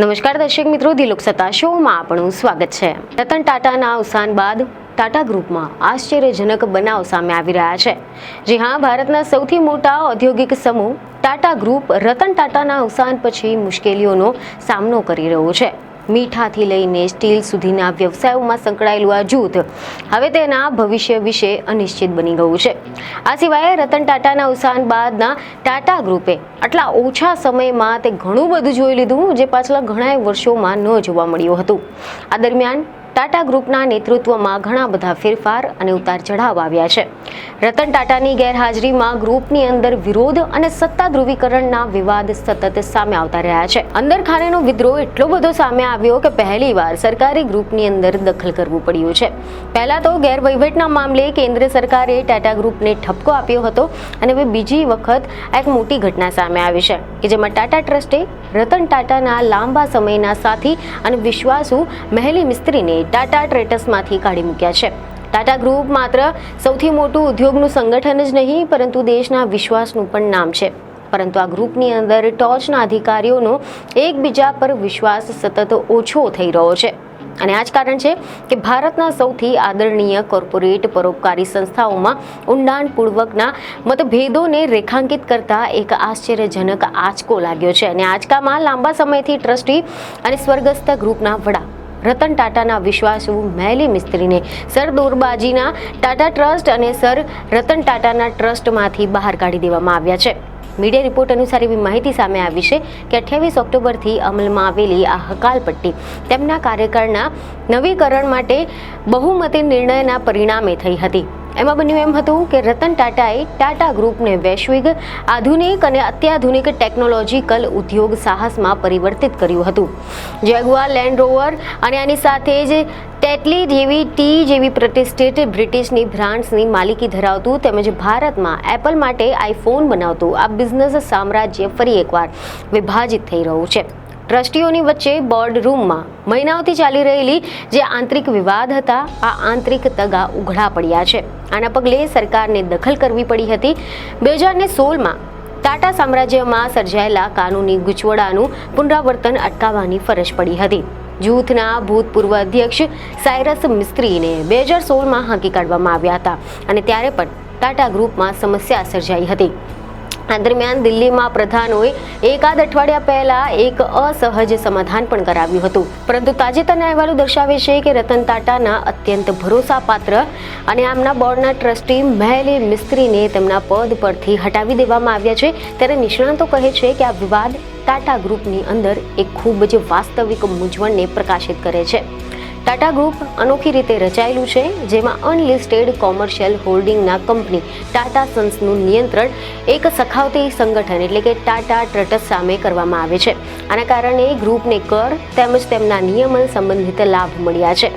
નમસ્કાર દર્શક મિત્રો, દિલોક સત્તા શોમાં આપણું સ્વાગત છે। રતન ટાટાના અવસાન બાદ ટાટા ગ્રુપમાં આશ્ચર્યજનક બનાવ સામે આવી રહ્યા છે। જી હા, ભારતના સૌથી મોટા ઔદ્યોગિક સમૂહ ટાટા ગ્રુપ રતન ટાટાના અવસાન પછી મુશ્કેલીઓનો સામનો કરી રહ્યો છે। મીઠાથી લઈને સ્ટીલ સુધીના વ્યવસાયોમાં સંકળાયેલું આ જૂથ હવે તેના ભવિષ્ય વિશે અનિશ્ચિત બની ગયું છે। આ સિવાય રતન ટાટાના અવસાન બાદના ટાટા ગ્રુપે આટલા ઓછા સમયમાં તે ઘણું બધું જોઈ લીધું જે પાછલા ઘણા વર્ષોમાં ન જોવા મળ્યું હતું। આ દરમિયાન ટાટા ગ્રુપના નેતૃત્વમાં ઘણા બધા ફેરફાર અને ઉતાર ચઢાવ આવ્યા છે। રતન ટાટાની ગેરહાજરીમાં ગ્રુપની અંદર વિરોધ અને સત્તા ધ્રુવીકરણના વિવાદ સતત સામે આવતા રહ્યા છે। અંદર ખાનેનો વિદ્રોહ એટલો બધો સામે આવ્યો કે પહેલીવાર સરકારી ગ્રુપની અંદર દખલ કરવું પડ્યું છે। પહેલા તો ગેરવહીવટના મામલે કેન્દ્ર સરકારે ટાટા ગ્રુપને ઠપકો આપ્યો હતો અને હવે બીજી વખત એક મોટી ઘટના સામે આવી છે કે જેમાં ટાટા ટ્રસ્ટે રતન ટાટાના લાંબા સમયના સાથી અને વિશ્વાસુ મેહલી મિસ્ત્રીને ટાટા ટ્રેટસમાંથી કાઢી મૂક્યા છે। ટાટા ગ્રુપ માત્ર સૌથી મોટું ઉદ્યોગનું સંગઠન જ નહીં પરંતુ દેશના વિશ્વાસનું પણ નામ છે। પરંતુ આ ગ્રુપની અંદર ટોચના અધિકારીઓનો એકબીજા પર વિશ્વાસ સતત ઓછો થઈ રહ્યો છે અને આ જ કારણ છે કે ભારતના સૌથી આદરણીય કોર્પોરેટ પરોપકારી સંસ્થાઓમાં ઊંડાણપૂર્વકના મતભેદોને રેખાંકિત કરતા એક આશ્ચર્યજનક આંચકો લાગ્યો છે અને આંચકામાં લાંબા સમયથી ટ્રસ્ટી અને સ્વર્ગસ્થ ગ્રુપના વડા રતન ટાટાના વિશ્વાસુ મેહલી મિસ્ત્રીને સર દોરબાજીના ટાટા ટ્રસ્ટ અને સર રતન ટાટાના ટ્રસ્ટમાંથી બહાર કાઢી દેવામાં આવ્યા છે। મીડિયા રિપોર્ટ અનુસાર એવી માહિતી સામે આવી છે કે 28 ઓક્ટોબરથી અમલમાં આવેલી આ હકાલપટ્ટી તેમના કાર્યકાળના નવીકરણ માટે બહુમતી નિર્ણયના પરિણામે થઈ હતી। એમાં બન્યું એમ હતું કે રતન ટાટાએ ટાટા ગ્રુપને વૈશ્વિક આધુનિક અને અત્યાધુનિક ટેકનોલોજીકલ ઉદ્યોગ સાહસમાં પરિવર્તિત કર્યું હતું। જેગુઆર, લેન્ડ રોવર અને આની સાથે જ ટેટલી જેવી પ્રતિષ્ઠિત બ્રિટિશની બ્રાન્ડ્સની માલિકી ધરાવતું તેમજ ભારતમાં એપલ માટે આઈફોન બનાવતું આ બિઝનેસ સામ્રાજ્ય ફરી એકવાર વિભાજિત થઈ રહ્યું છે। ટ્રસ્ટીઓની વચ્ચે બોર્ડ રૂમમાં મહિનાઓથી ચાલી રહેલી જે આંતરિક વિવાદ હતા આ આંતરિક તગા ઉઘડા પડ્યા છે। આના પગલે સરકારને દખલ કરવી પડી હતી। 2016માં ટાટા સામ્રાજ્યમાં સર્જાયેલા કાનૂની ગૂંચવડાનું પુનરાવર્તન અટકાવવાની ફરજ પડી હતી। જૂથના ભૂતપૂર્વ અધ્યક્ષ સાયરસ મિસ્ત્રીને 2016માં હાંકી કાઢવામાં આવ્યા હતા અને ત્યારે પણ ટાટા ગ્રુપમાં સમસ્યા સર્જાઈ હતી। આ દરમિયાન દિલ્હીમાં પ્રધાનોએ એકાદ અઠવાડિયા પહેલા એક અસહજ સમાધાન પણ કરાવ્યું હતું પરંતુ તાજેતરના અહેવાલો દર્શાવે છે કે રતન ટાટાના અત્યંત ભરોસાપાત્ર અને આમના બોર્ડના ટ્રસ્ટી મેહલી મિસ્ત્રીને તેમના પદ પરથી હટાવી દેવામાં આવ્યા છે। ત્યારે નિષ્ણાતો કહે છે કે આ વિવાદ ટાટા ગ્રુપની અંદર એક ખૂબ જ વાસ્તવિક મૂંઝવણને પ્રકાશિત કરે છે। ટાટા ગ્રુપ અનોખી રીતે રચાયેલું છે જેમાં અનલિસ્ટેડ કોમર્શિયલ હોલ્ડિંગના કંપની ટાટા સન્સનું નિયંત્રણ એક સખાવતી સંગઠન એટલે કે ટાટા ટ્રસ્ટ સામે કરવામાં આવે છે। આના કારણે ગ્રુપને કર તેમજ તેમના નિયમન સંબંધિત લાભ મળ્યા છે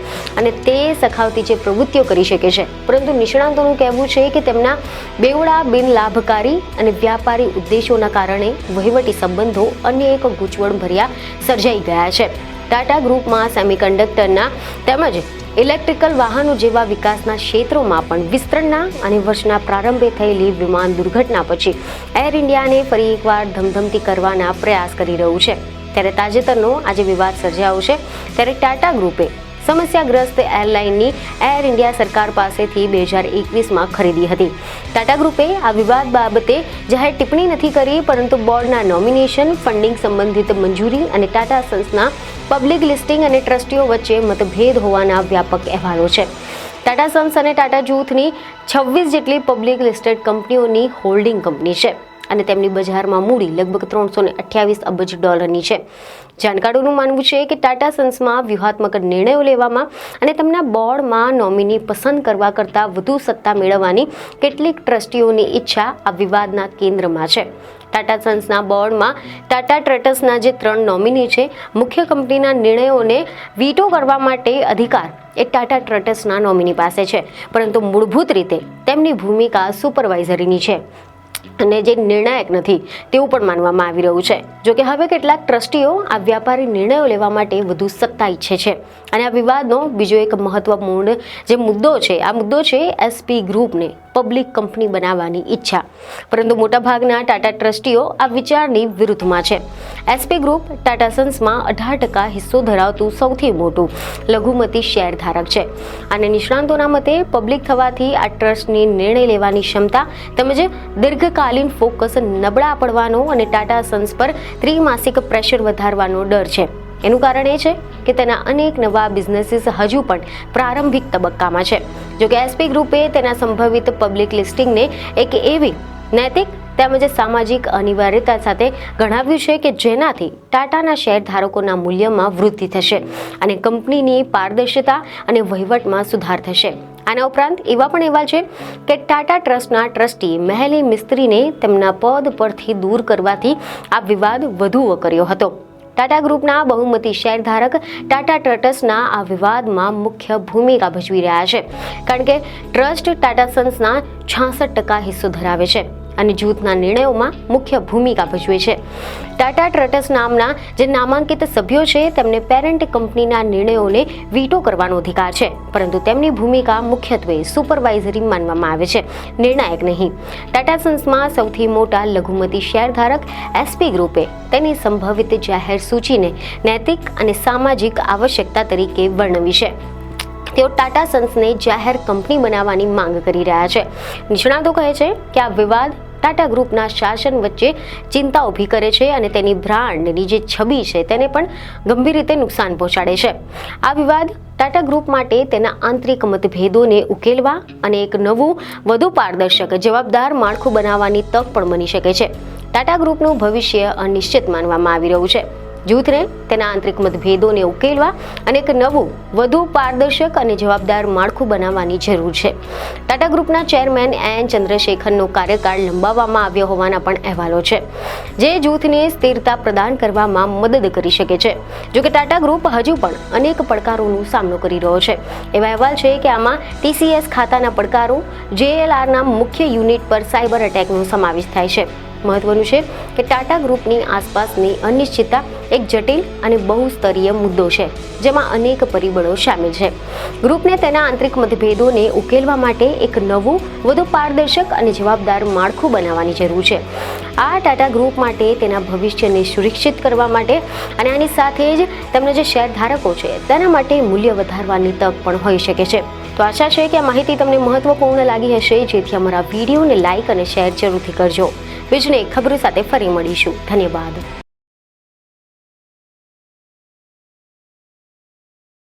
અને તે સખાવતી જે પ્રવૃત્તિઓ કરી શકે છે પરંતુ નિષ્ણાતોનું કહેવું છે કે તેમના બેવડા બિનલાભકારી અને વ્યાપારી ઉદ્દેશોના કારણે વહીવટી સંબંધો અન્ય એક ગૂંચવણ ભર્યા સર્જાઈ ગયા છે। ટાટા ગ્રુપમાં સેમિકન્ડક્ટરના તેમજ ઇલેક્ટ્રિકલ વાહનો જેવા વિકાસના ક્ષેત્રોમાં પણ વિસ્તરણના અને વર્ષના પ્રારંભે થયેલી વિમાન દુર્ઘટના પછી એર ઇન્ડિયાને ફરી એકવાર ધમધમતી કરવાના પ્રયાસ કરી રહ્યું છે। ત્યારે તાજેતરનો આજે વિવાદ સર્જાયો છે ત્યારે ટાટા ગ્રુપે સમસ્યાગ્રસ્ત એરલાઇનની એર ઇન્ડિયા સરકાર પાસેથી 2021માં ખરીદી હતી। ટાટા ગ્રુપે આ વિવાદ બાબતે જાહેર ટિપ્પણી નથી કરી પરંતુ બોર્ડના નોમિનેશન, ફંડિંગ સંબંધિત મંજૂરી અને ટાટા સન્સના પબ્લિક લિસ્ટિંગ અને ટ્રસ્ટીઓ વચ્ચે મતભેદ હોવાના વ્યાપક અહેવાલો છે। ટાટા સન્સ અને ટાટા જૂથની 26 જેટલી પબ્લિક લિસ્ટેડ કંપનીઓની હોલ્ડિંગ કંપની છે અને તેમની બજારમાં મૂડી લગભગ 328 અબજ ડોલરની છે। જાણકારોનું માનવું છે કે ટાટા સન્સમાં વ્યૂહાત્મક નિર્ણયો લેવામાં અને તેમના બોર્ડમાં નોમિની પસંદ કરવા કરતાં વધુ સત્તા મેળવવાની કેટલીક ટ્રસ્ટીઓની ઈચ્છા આ વિવાદના કેન્દ્રમાં છે। ટાટા સન્સના બોર્ડમાં ટાટા ટ્રેટસના જે 3 નોમિની છે મુખ્ય કંપનીના નિર્ણયોને વીટો કરવા માટે અધિકાર એ ટાટા ટ્રેટસના નોમિની પાસે છે પરંતુ મૂળભૂત રીતે તેમની ભૂમિકા સુપરવાઇઝરીની છે અને જે નિર્ણાયક નથી તેવું પણ માનવામાં આવી રહ્યું છે। જો કે હવે કેટલાક ટ્રસ્ટીઓ આ વ્યાપારી નિર્ણયો લેવા માટે વધુ સત્તા ઈચ્છે છે અને આ વિવાદનો બીજો એક મહત્વપૂર્ણ જે મુદ્દો છે આ મુદ્દો છે એસપી ગ્રુપને પબ્લિક કંપની બનાવવાની ઈચ્છા. પરંતુ મોટાભાગના ટાટા ટ્રસ્ટીઓ આ વિચારની વિરુદ્ધમાં છે. એસપી ગ્રુપ ટાટા સન્સમાં 18% હિસ્સો ધરાવતું સૌથી મોટું લઘુમતી શેરધારક છે. અને નિષ્ણાંતોના મતે પબ્લિક થવાથી આ ટ્રસ્ટની નિર્ણય લેવાની ક્ષમતા તેમજ દીર્ઘકાલીન ફોકસ નબળા પડવાનો અને ટાટા સન્સ પર ત્રિમાસિક પ્રેશર વધારવાનો ડર છે. એનું કારણ એ છે કે તેના અનેક નવા બિઝનેસીસ હજુ પણ પ્રારંભિક તબક્કામાં છે. જોકે એસપી ગ્રુપે તેના સંભવિત પબ્લિક લિસ્ટિંગને એક એવી નૈતિક તેમજ સામાજિક અનિવાર્યતા સાથે ગણાવ્યું છે કે જેનાથી ટાટાના શેરધારકોના મૂલ્યમાં વૃદ્ધિ થશે અને કંપનીની પારદર્શિતા અને વહીવટમાં સુધાર થશે. આના ઉપરાંત એવા પણ અહેવાલ છે કે ટાટા ટ્રસ્ટના ટ્રસ્ટી મેહલી મિસ્ત્રીને તેમના પદ પરથી દૂર કરવાથી આ વિવાદ વધુ વકર્યો હતો. ટાટા ગ્રુપના બહુમતી શેરધારક ટાટા ટ્રસ્ટના આ વિવાદમાં મુખ્ય ભૂમિકા ભજવી રહ્યા છે, કારણ કે ટ્રસ્ટ ટાટા સન્સના 66% હિસ્સો ધરાવે છે અને જૂથના નિર્ણયોમાં મુખ્ય ભૂમિકા ભજવે છે. ટાટા ટ્રસ્ટ નામના જે નામાંકિત સભ્યો છે તેમને પેરેન્ટ કંપનીના નિર્ણયોને વીટો કરવાનો અધિકાર છે, પરંતુ તેમની ભૂમિકા મુખ્યત્વે સુપરવાઇઝરી માનવામાં આવે છે, નિર્ણાયક નહીં. ટાટા સન્સમાં સૌથી મોટા લઘુમતી શેરધારક એસપી ગ્રુપે તેની સંભવિત જાહેર સૂચિને નૈતિક અને સામાજિક આવશ્યકતા તરીકે વર્ણવી છે. તેઓ ટાટા સન્સને જાહેર કંપની બનાવવાની માંગ કરી રહ્યા છે. નિષ્ણાતો કહે છે કે આ વિવાદ ટાટા ગ્રુપના શાસન વચ્ચે ચિંતા ઊભી કરે છે અને તેની બ્રાન્ડની જે છબી છે તેને પણ ગંભીર રીતે નુકસાન પહોંચાડે છે. આ વિવાદ ટાટા ગ્રુપ માટે તેના આંતરિક મતભેદોને ઉકેલવા અને એક નવું વધુ પારદર્શક જવાબદાર માળખું બનાવવાની તક પણ બની શકે છે. ટાટા ગ્રુપનું ભવિષ્ય અનિશ્ચિત માનવામાં આવી રહ્યું છે. જૂથને તેના આંતરિક મતભેદોને ઉકેલવા અને એક નવું વધુ પારદર્શક અને જવાબદાર માળખું બનાવવાની જરૂર છે. ટાટા ગ્રુપના ચેરમેન એન ચંદ્રશેખરનો કાર્યકાળ લંબાવવામાં આવ્યો હોવાના પણ અહેવાલો છે, જે જૂથને સ્થિરતા પ્રદાન કરવામાં મદદ કરી શકે છે. જોકે ટાટા ગ્રુપ હજુ પણ અનેક પડકારોનો સામનો કરી રહ્યો છે. એવા અહેવાલ છે કે આમાં TCS ખાતાના પડકારો, JLRના મુખ્ય યુનિટ પર સાયબર એટેકનો સમાવેશ થાય છે. મહત્વનું છે કે ટાટા ગ્રુપની આસપાસની અનિશ્ચિતતા એક જટિલ અને બહુસ્તરીય મુદ્દો છે, જેમાં અનેક પરિબળો શામેલ છે. ગ્રુપને તેના આંતરિક મતભેદોને ઉકેલવા માટે એક નવું વધુ પારદર્શક અને જવાબદાર માળખું બનાવવાની જરૂર છે. આ ટાટા ગ્રુપ માટે તેના ભવિષ્યને સુરક્ષિત કરવા માટે અને આની સાથે જ તેમના જે શેરધારકો છે તેના માટે મૂલ્ય વધારવાની તક પણ હોઈ શકે છે. તો આશા છે કે આ માહિતી તમને મહત્વપૂર્ણ લાગી હશે, જેથી અમારા વિડીયોને લાઇક અને શેર જરૂરથી કરજો. બીજને ખબરો સાથે ફરી મળીશું. ધન્યવાદ.